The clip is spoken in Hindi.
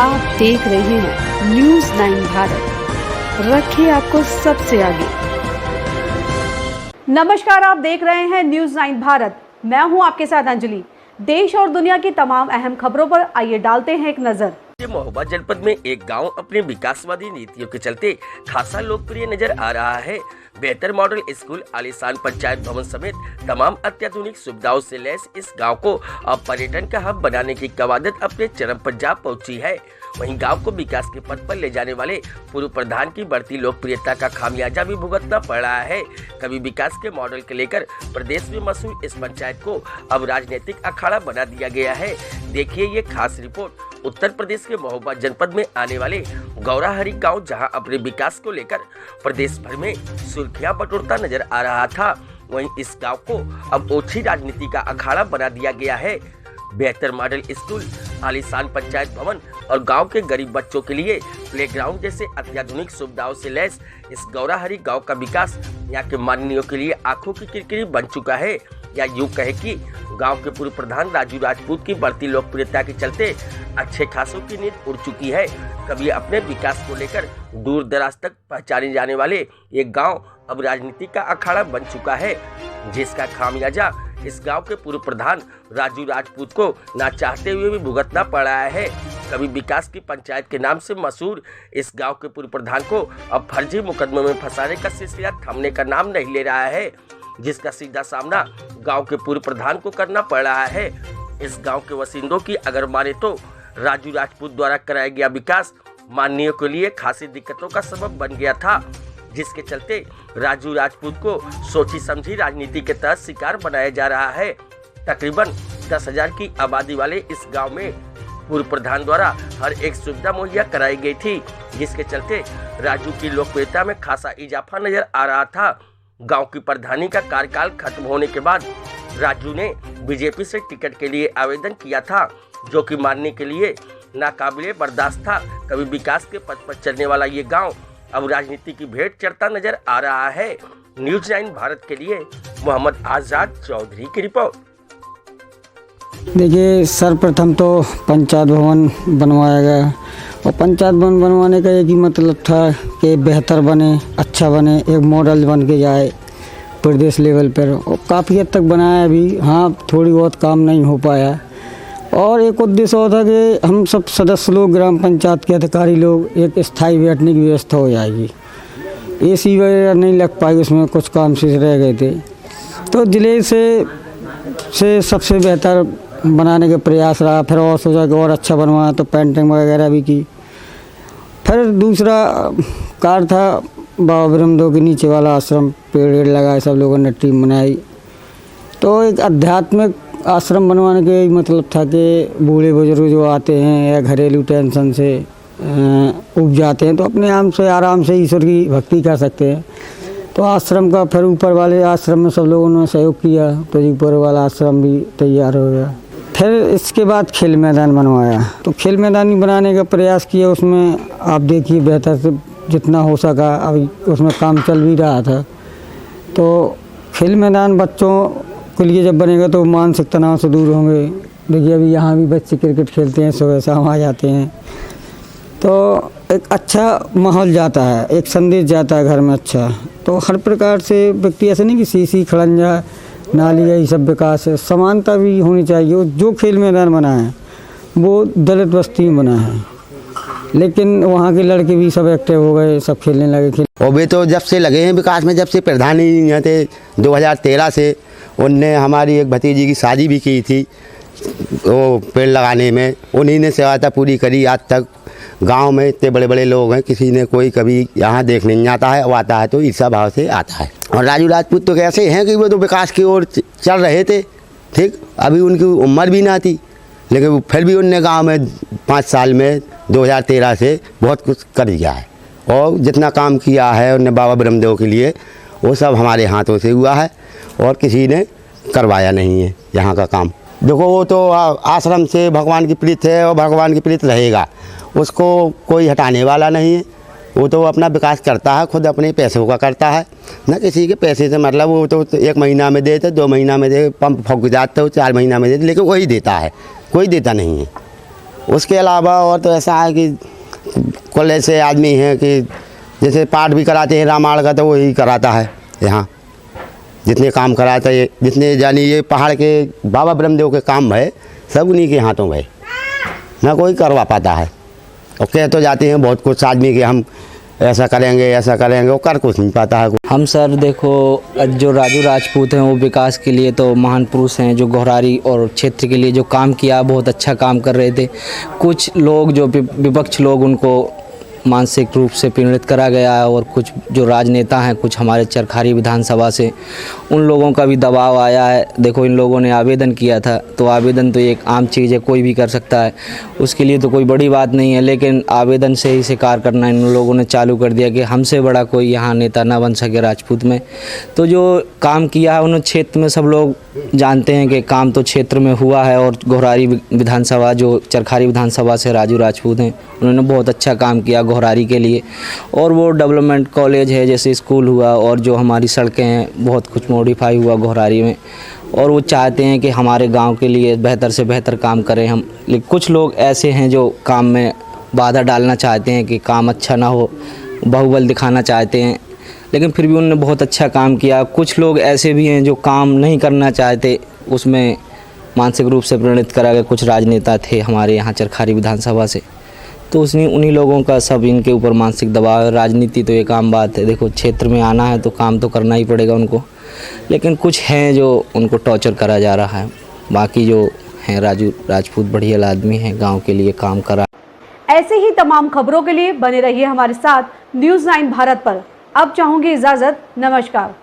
आप देख रहे हैं न्यूज़ 9 भारत, रखिए आपको सबसे आगे। नमस्कार, आप देख रहे हैं न्यूज़ 9 भारत। मैं हूं आपके साथ अंजलि। देश और दुनिया की तमाम अहम खबरों पर आइए डालते हैं एक नजर। महोबा जनपद में एक गांव अपने विकासवादी नीतियों के चलते खासा लोकप्रिय नजर आ रहा है। बेहतर मॉडल स्कूल, आलीशान पंचायत भवन समेत तमाम अत्याधुनिक सुविधाओं से लैस इस गांव को अब पर्यटन का हब बनाने की कवायद अपने चरम पर जा पहुंची है। वहीं गांव को विकास के पथ पर ले जाने वाले पूर्व प्रधान की बढ़ती लोकप्रियता का खामियाजा भी भुगतना पड़ रहा है। कभी विकास के मॉडल के लेकर प्रदेश में मशहूर इस पंचायत को अब राजनीतिक अखाड़ा बना दिया गया है। देखिए ये खास रिपोर्ट। उत्तर प्रदेश के महोबा जनपद में आने वाले गौराहरी गांव जहां अपने विकास को लेकर प्रदेश भर में सुर्खियां बटोरता नजर आ रहा था, वहीं इस गांव को अब ओछी राजनीति का अखाड़ा बना दिया गया है। बेहतर मॉडल स्कूल, आलीशान पंचायत भवन और गांव के गरीब बच्चों के लिए प्लेग्राउंड जैसे अत्याधुनिक सुविधाओं से लैस इस गौराहरी गांव का विकास यहाँ के माननीयों के लिए आंखों की किरकिरी बन चुका है। या यूं कहे कि गांव के पूर्व प्रधान राजू राजपूत की बढ़ती लोकप्रियता के चलते अच्छे खासों की नींद उड़ चुकी है। कभी अपने विकास को लेकर दूर दराज तक पहचाने जाने वाले ये गांव अब राजनीति का अखाड़ा बन चुका है, जिसका खामियाजा इस गांव के पूर्व प्रधान राजू राजपूत को ना चाहते हुए भी भुगतना पड़ रहा है। कभी विकास की पंचायत के नाम से मशहूर इस गांव के पूर्व प्रधान को अब फर्जी मुकदमे में फंसाने का सिलसिला थमने का नाम नहीं ले रहा है, जिसका सीधा सामना गांव के पूर्व प्रधान को करना पड़ रहा है। इस गांव के वसिंदों की अगर माने तो राजू राजपूत द्वारा कराया गया विकास माननीयों के लिए खासी दिक्कतों का सबब बन गया था, जिसके चलते राजू राजपूत को सोची समझी राजनीति के तहत शिकार बनाया जा रहा है। तकरीबन 10,000 की आबादी वाले इस गांव में पूर्व प्रधान द्वारा हर एक सुविधा मुहैया कराई गई थी, जिसके चलते राजू की लोकप्रियता में खासा इजाफा नजर आ रहा था। गांव की प्रधानी का कार्यकाल खत्म होने के बाद राजू ने बीजेपी से टिकट के लिए आवेदन किया था, जो कि मानने के लिए नाकाबिले बर्दाश्त था। कभी विकास के पथ पर चलने वाला ये गांव अब राजनीति की भेंट चढ़ता नजर आ रहा है। न्यूज़ 9 भारत के लिए मोहम्मद आजाद चौधरी की रिपोर्ट। देखिए, सर्वप्रथम तो पंचायत भवन बनवाया गया और पंचायत भवन बनवाने का एक ही मतलब था कि बेहतर बने, अच्छा बने, एक मॉडल बन के जाए प्रदेश लेवल पर, और काफ़ी हद तक बनाया भी। हाँ, थोड़ी बहुत काम नहीं हो पाया। और एक उद्देश्य और था कि हम सब सदस्य लोग, ग्राम पंचायत के अधिकारी लोग, एक स्थायी बैठने की व्यवस्था हो जाएगी। एसी वगैरह नहीं लग पाई, उसमें कुछ काम शेष रह गए थे, तो जिले से सबसे बेहतर बनाने के प्रयास रहा। फिर और सोचा कि और अच्छा बनवाया, तो पेंटिंग वगैरह भी की। फिर दूसरा कार्य था बाबा ब्रह्मदेव के नीचे वाला आश्रम, पेड़ लगाए, सब लोगों ने टीम बनाई। तो एक आध्यात्मिक आश्रम बनवाने के मतलब था कि बूढ़े बुजुर्ग जो आते हैं या घरेलू टेंशन से उब जाते हैं, तो अपने आप से आराम से ईश्वर की भक्ति कर सकते हैं। तो आश्रम का फिर ऊपर वाले आश्रम में सब लोगों ने सहयोग किया, तो ऊपर वाला आश्रम भी तैयार हो गया। फिर इसके बाद खेल मैदान बनवाया, तो खेल मैदान बनाने का प्रयास किया। उसमें आप देखिए बेहतर से जितना हो सका, अभी उसमें काम चल भी रहा था। तो खेल मैदान बच्चों के लिए जब बनेगा तो मानसिक तनाव से दूर होंगे। देखिए अभी यहाँ भी बच्चे क्रिकेट खेलते हैं, सुबह शाम आ जाते हैं, तो एक अच्छा माहौल जाता है, एक संदेश जाता है घर में अच्छा। तो हर प्रकार से व्यक्ति ऐसे नहीं कि सीसी खड़ंजा नाली यही सब विकास है, समानता भी होनी चाहिए। जो खेल मैदान बना है वो दलित बस्ती में बना है, लेकिन वहाँ के लड़के भी सब एक्टिव हो गए, सब खेलने लगे। और वे तो जब से लगे हैं विकास में, जब से प्रधानी यहाँ थे 2013 से, उनने हमारी एक भतीजी की शादी भी की थी वो पेड़ लगाने में, उन्हीं ने सहायता पूरी करी। आज तक गांव में इतने बड़े बड़े लोग हैं, किसी ने कोई कभी यहाँ देखने नहीं आता है, वो आता है तो ईर्ष्या भाव से आता है। और राजू राजपूत तो कैसे हैं कि वो तो विकास की ओर चल रहे थे, ठीक, अभी उनकी उम्र भी ना थी, लेकिन फिर भी उनने गांव में 5 साल में 2013 से बहुत कुछ कर दिया है। और जितना काम किया है उन्होंने बाबा ब्रह्मदेव के लिए, वो सब हमारे हाथों से हुआ है और किसी ने करवाया नहीं है यहाँ का काम। देखो वो तो आश्रम से भगवान की प्रीत है और भगवान की प्रीत रहेगा, उसको कोई हटाने वाला नहीं है। वो तो अपना विकास करता है, खुद अपने पैसों का करता है, ना किसी के पैसे से मतलब। वो तो 1 महीना में देते, 2 महीना में दे, पंप फूक जाते हो, 4 महीना में देते, लेकिन वही देता है, कोई देता नहीं है। उसके अलावा और तो ऐसा है कि कुल ऐसे आदमी हैं कि जैसे पाठ भी कराते हैं रामायण का तो वही कराता है यहाँ, जितने काम कराता है, जितने जानी ये पहाड़ के बाबा ब्रह्मदेव के काम है सब उन्हीं के हाथों में, ना कोई करवा पाता है। और कह तो जाते हैं बहुत कुछ आदमी कि हम ऐसा करेंगे, वो कर कुछ नहीं पाता है। हम सर देखो, जो राजू राजपूत हैं वो विकास के लिए तो महान पुरुष हैं, जो घोरारी और क्षेत्र के लिए जो काम किया बहुत अच्छा काम कर रहे थे। कुछ लोग जो विपक्ष लोग उनको मानसिक रूप से पीड़ित करा गया है, और कुछ जो राजनेता हैं कुछ हमारे चरखारी विधानसभा से उन लोगों का भी दबाव आया है। देखो इन लोगों ने आवेदन किया था, तो आवेदन तो एक आम चीज़ है, कोई भी कर सकता है, उसके लिए तो कोई बड़ी बात नहीं है, लेकिन आवेदन से ही शिकार करना इन लोगों ने चालू कर दिया कि हमसे बड़ा कोई यहाँ नेता ना बन सके राजपूत में। तो जो काम किया है उन्होंने क्षेत्र में सब लोग जानते हैं कि काम तो क्षेत्र में हुआ है, और घोरारी विधानसभा जो चरखारी विधानसभा से राजू राजपूत हैं उन्होंने बहुत अच्छा काम किया घोरारी के लिए। और वो डेवलपमेंट कॉलेज है, जैसे स्कूल हुआ, और जो हमारी सड़कें हैं बहुत कुछ मॉडिफाई हुआ घोरारी में, और वो चाहते हैं कि हमारे गांव के लिए बेहतर से बेहतर काम करें हम। लेकिन कुछ लोग ऐसे हैं जो काम में बाधा डालना चाहते हैं कि काम अच्छा ना हो, बाहुबल दिखाना चाहते हैं, लेकिन फिर भी उन्होंने बहुत अच्छा काम किया। कुछ लोग ऐसे भी हैं जो काम नहीं करना चाहते, उसमें मानसिक रूप से प्रेरित करा गया। कुछ राजनेता थे हमारे यहाँ चरखारी विधानसभा से, तो उसने उन्हीं लोगों का सब इनके ऊपर मानसिक दबाव है। राजनीति तो एक आम बात है, देखो क्षेत्र में आना है तो काम तो करना ही पड़ेगा उनको, लेकिन कुछ हैं जो उनको टॉर्चर करा जा रहा है। बाकी जो हैं राजू राजपूत बढ़िया आदमी हैं, गांव के लिए काम करा। ऐसे ही तमाम खबरों के लिए बने रहिए हमारे साथ न्यूज़ 9 भारत पर। अब चाहूंगी इजाजत, नमस्कार।